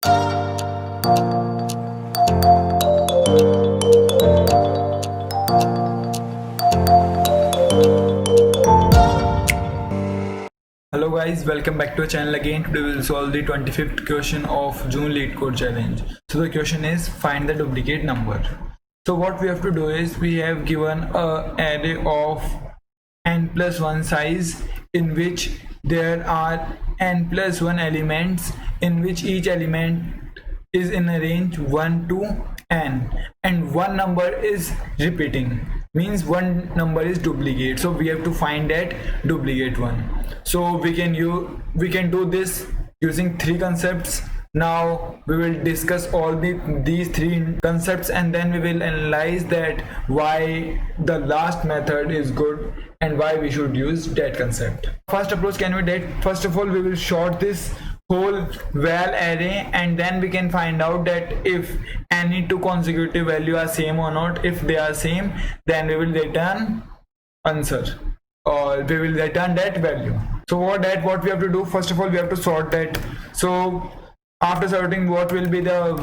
Hello guys, welcome back to our channel again. Today we will solve the 25th question of June leetcode challenge. So the question is find the duplicate number. So what we have to do is we have given an array of n plus 1 size in which there are n plus 1 elements in which each element is in a range 1 to n and one number is repeating, means one number is duplicate, so we have to find that duplicate one. So we can do this using three concepts. Now we will discuss all these three concepts and then we will analyze that why the last method is good and why we should use that concept. First approach can be that first of all we will sort this whole val array and then we can find out that if any two consecutive value are same or not. If they are same, then we will return answer or we will return that value. So what we have to do, first of all we have to sort that. So after sorting, what will be the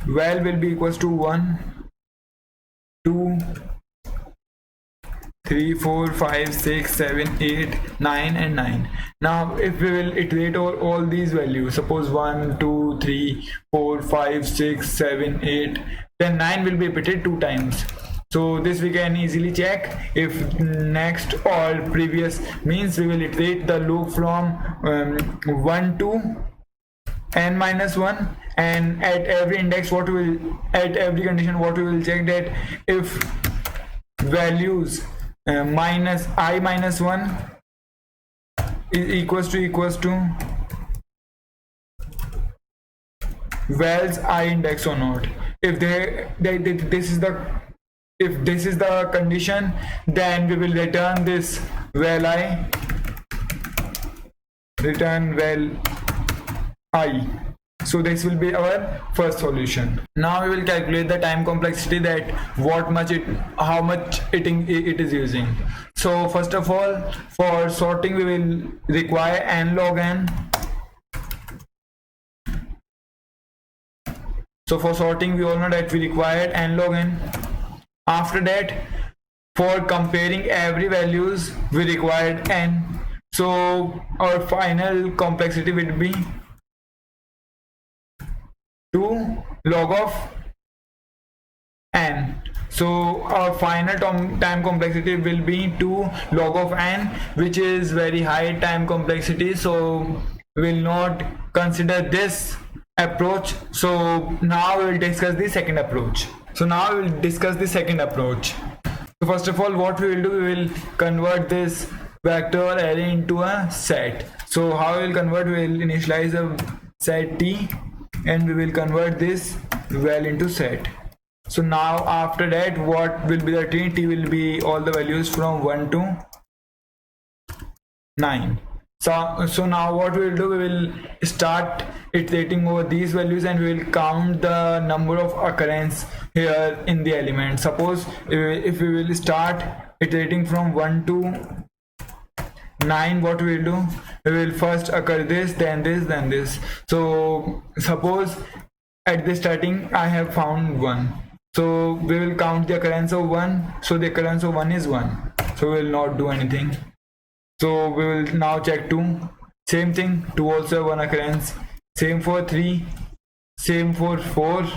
val will be equals to 1 2 3 4 5 6 7 8 9 and 9. Now if we will iterate over all these values, suppose 1 2 3 4 5 6 7 8, then 9 will be repeated 2 times. So this we can easily check if next or previous, means we will iterate the loop from 1 to n minus 1, and at every index at every condition what we will check that if values minus I minus 1 is equals to vals I index or not. If this is the condition, then we will return this val I, return val I. So this will be our first solution. Now we will calculate the time complexity, that how much it is using. So first of all, for sorting we will require n log n. So for sorting we all know that we required n log n. After that, for comparing every values we required n. So our final complexity will be 2 log of n. So our final time complexity will be 2 log of n, which is very high time complexity, so we will not consider this approach. So now we will discuss the second approach. So first of all, what we will do, we will convert this vector array into a set. So how we will convert, we will initialize a set t and we will convert this val into set. So now after that, what will be the t will be all the values from 1 to 9. So now what we will do, we will start iterating over these values and we will count the number of occurrence here in the element. Suppose if we will start iterating from 1 to 9, what we will do, we will first occur this, then this, then this. So suppose at the starting I have found 1, so we will count the occurrence of 1. So the occurrence of 1 is 1, so we will not do anything. So we will now check 2, same thing, 2 also 1 occurrence, same for 3, same for 4,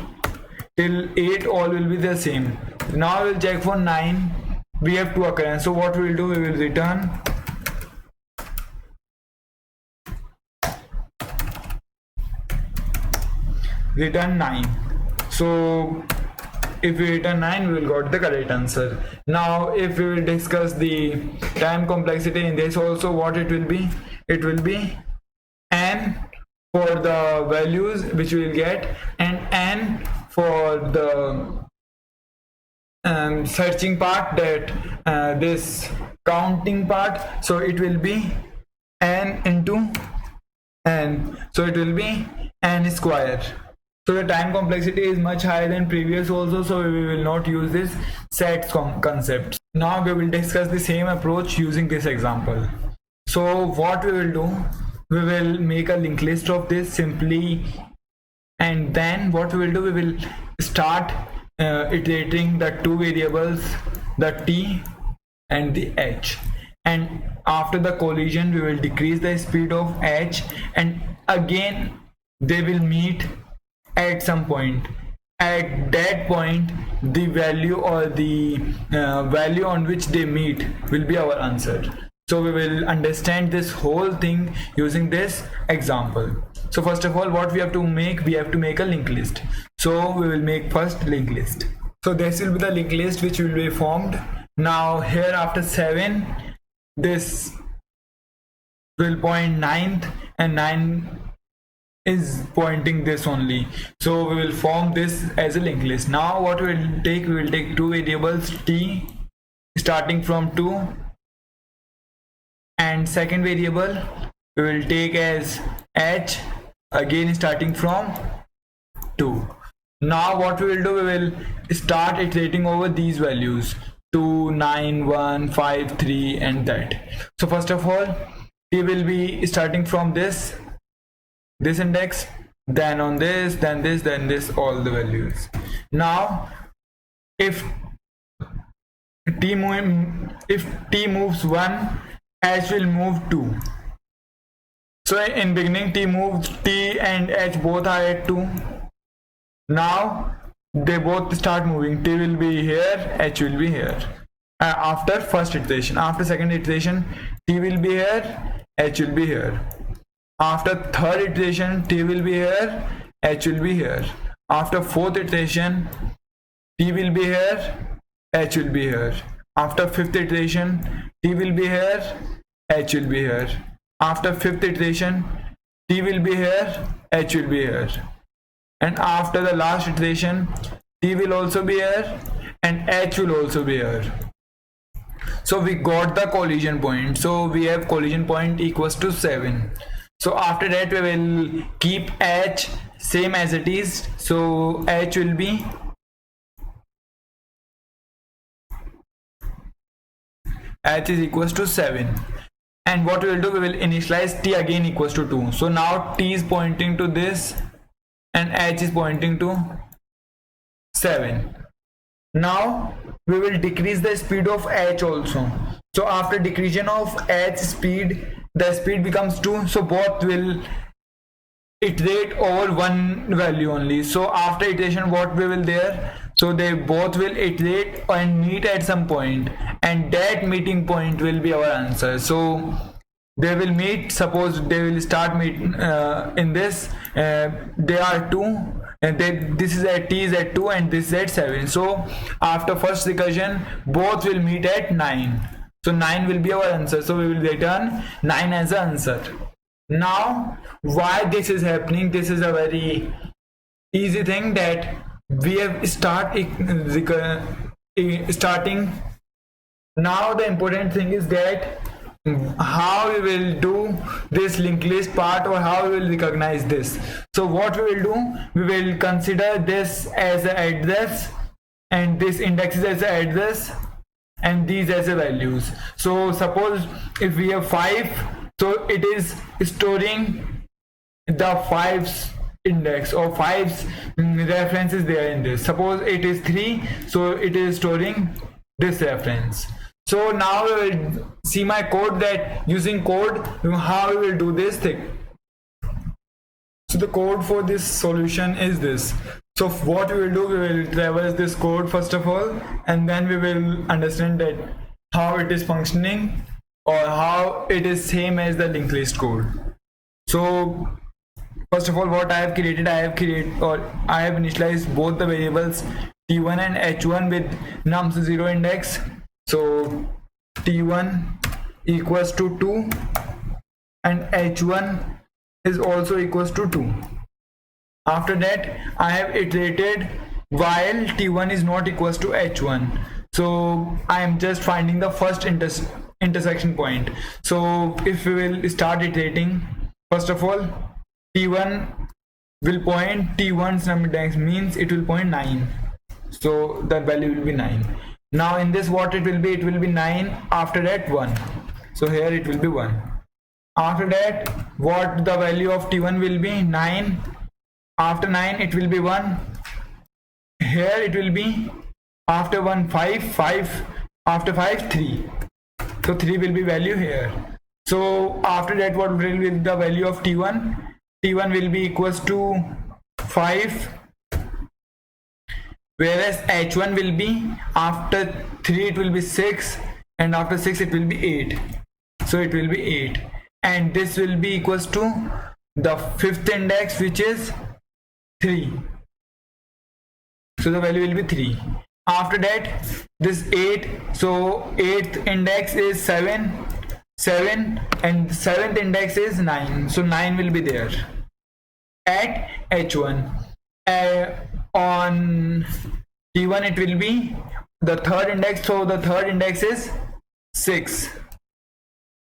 till 8 all will be the same. Now we will check for 9, we have 2 occurrence. So what we will do, we will return return 9. So if we return 9, we will got the correct answer. Now if we will discuss the time complexity in this also, what it will be, it will be n for the values which we will get and n for the searching part, that this counting part. So it will be n into n, so it will be n square. So the time complexity is much higher than previous also, so we will not use this sets concept. Now we will discuss the same approach using this example. So what we will do, we will make a linked list of this simply, and then what we will do, we will start iterating the two variables, the t and the h, and after the collision we will decrease the speed of h, and again they will meet at some point. At that point the value or the value on which they meet will be our answer. So we will understand this whole thing using this example. So first of all, what we have to make, we have to make a linked list. So we will make first linked list. So this will be the linked list which will be formed. Now here after 7, this will point 9th, and 9 is pointing this only. So we will form this as a linked list. Now what we will take, we will take two variables t starting from 2, and second variable we will take as h again starting from 2. Now what we will do, we will start iterating over these values 2, 9, 1, 5, 3 and that. So first of all, t will be starting from this index, then on this, then this, then this, all the values. Now if t moves 1, h will move 2. So in beginning t and h both are at 2. Now they both start moving, t will be here, h will be here. After first iteration, after second iteration, t will be here, h will be here. After third iteration, t will be here, h will be here. After fourth iteration, t will be here, h will be here. After fifth iteration, t will be here, h will be here. After fifth iteration, t will be here, h will be here. And after the last iteration, t will also be here and h will also be here. So we got the collision point. So we have collision point equals to 7. So after that we will keep h same as it is. So h will be h is equals to 7. And what we will do, we will initialize t again equals to 2. So now t is pointing to this and h is pointing to 7. Now we will decrease the speed of h also. So after decreasing of h speed, the speed becomes 2. So both will iterate over one value only. So after iteration, what we will there, so they both will iterate and meet at some point, and that meeting point will be our answer. So they will meet, suppose they will start meet in this, they are 2 and this is at t is at 2 and this is at 7. So after first recursion, both will meet at 9. So 9 will be our answer. So we will return 9 as an answer. Now why this is happening, this is a very easy thing, that we have starting. Now the important thing is that how we will do this linked list part, or how we will recognize this. So what we will do, we will consider this as an address and this indexes as an address and these as a values. So suppose if we have 5, so it is storing the 5's index or 5's references there in this. Suppose it is 3, so it is storing this reference. So now we will see my code, that using code how we will do this thing. So the code for this solution is this. So what we will do, we will traverse this code first of all, and then we will understand that how it is functioning, or how it is same as the linked list code. So first of all, what I have created, I have initialized both the variables t1 and h1 with nums 0 index. So t1 equals to 2 and h1 is also equals to 2. After that, I have iterated while t1 is not equals to h1. So I am just finding the first intersection point. So if we will start iterating, first of all, t1 will point, t1's number index means it will point 9. So the value will be 9. Now in this, what it will be 9, after that 1. So here it will be 1. After that, what the value of T1 will be? 9. After 9 it will be 1. Here it will be after 1 5. After 5 3. So 3 will be value here. So after that, what will be the value of T1? T1 will be equals to 5, whereas H1 will be after 3 it will be 6, and after 6 it will be 8. So it will be 8, and this will be equals to the fifth index, which is 3. So the value will be 3. After that, this 8, so 8th index is 7, and 7th index is 9, so 9 will be there at H1. On T1 it will be the third index, so the third index is 6.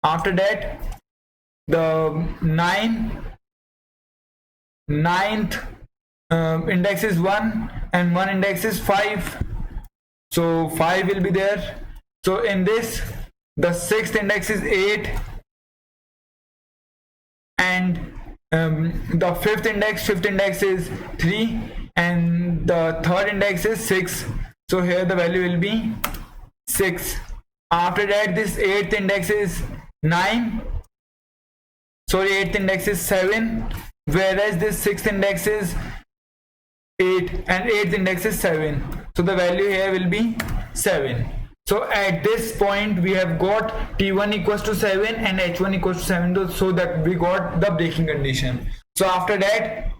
After that, the 9th index is 1, and 1 index is 5, so 5 will be there. So in this, the 6th index is 8, and the fifth index is 3, and the third index is 6, so here the value will be 6. After that, this 8th index is 9, sorry, 8th index is 7, whereas this 6th index is 8, and 8th index is 7, so the value here will be 7. So at this point we have got T1 equals to 7 and H1 equals to 7, so that we got the breaking condition. So after that,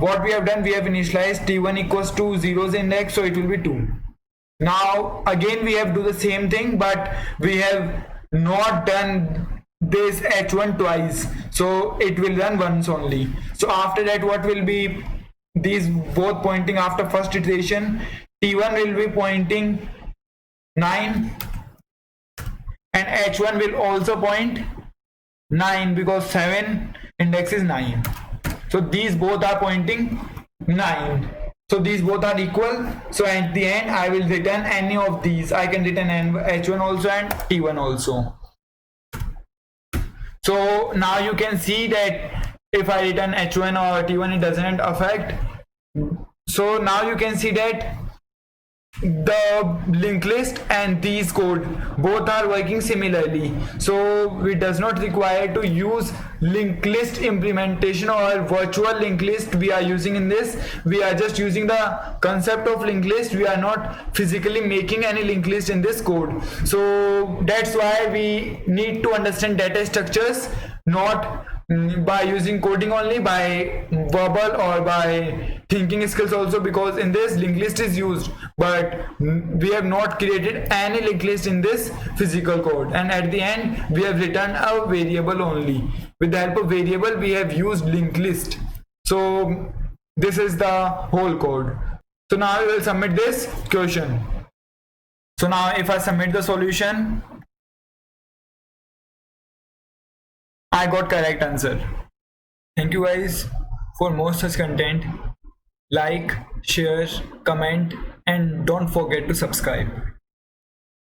what we have done, we have initialized T1 equals to 0's index, so it will be 2. Now again we have to do the same thing, but we have not done this H1 twice, so it will run once only. So after that, what will be these both pointing after first iteration? T1 will be pointing 9, and H1 will also point 9, because 7 index is 9, so these both are pointing 9, so these both are equal. So at the end I will return any of these. I can return H1 also and T1 also. So now you can see that if I return H1 or T1, it doesn't affect. So now you can see that the linked list and these code both are working similarly, so it does not require to use linked list implementation or virtual linked list we are using in this. We are just using the concept of linked list. We are not physically making any linked list in this code, so that's why we need to understand data structures, not by using coding only, by verbal or by thinking skills also, because in this linked list is used, but we have not created any linked list in this physical code, and at the end we have returned a variable only. With the help of variable we have used linked list. So this is the whole code. So now we will submit this question. So now if I submit the solution, I got correct answer. Thank you guys. For more such content, like, share, comment, and don't forget to subscribe.